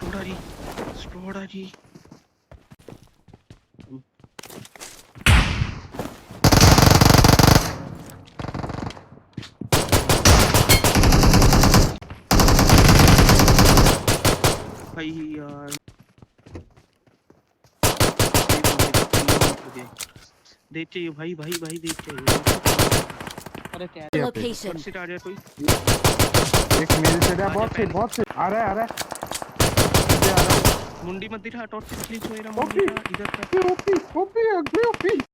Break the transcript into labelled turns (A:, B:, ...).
A: स्टोड़ा जी भाई यार देख चाहिए भाई देख चाहिए।
B: अरे क्या
C: Location.
A: से आ जाए कोई
D: एक मेरे से बहुत से आ रहा है
A: मुंडी मत दिखा टॉर्च से क्लिक हो रहा
D: ओपी
A: मुंडी इधर
D: ओपी ओपी ओपी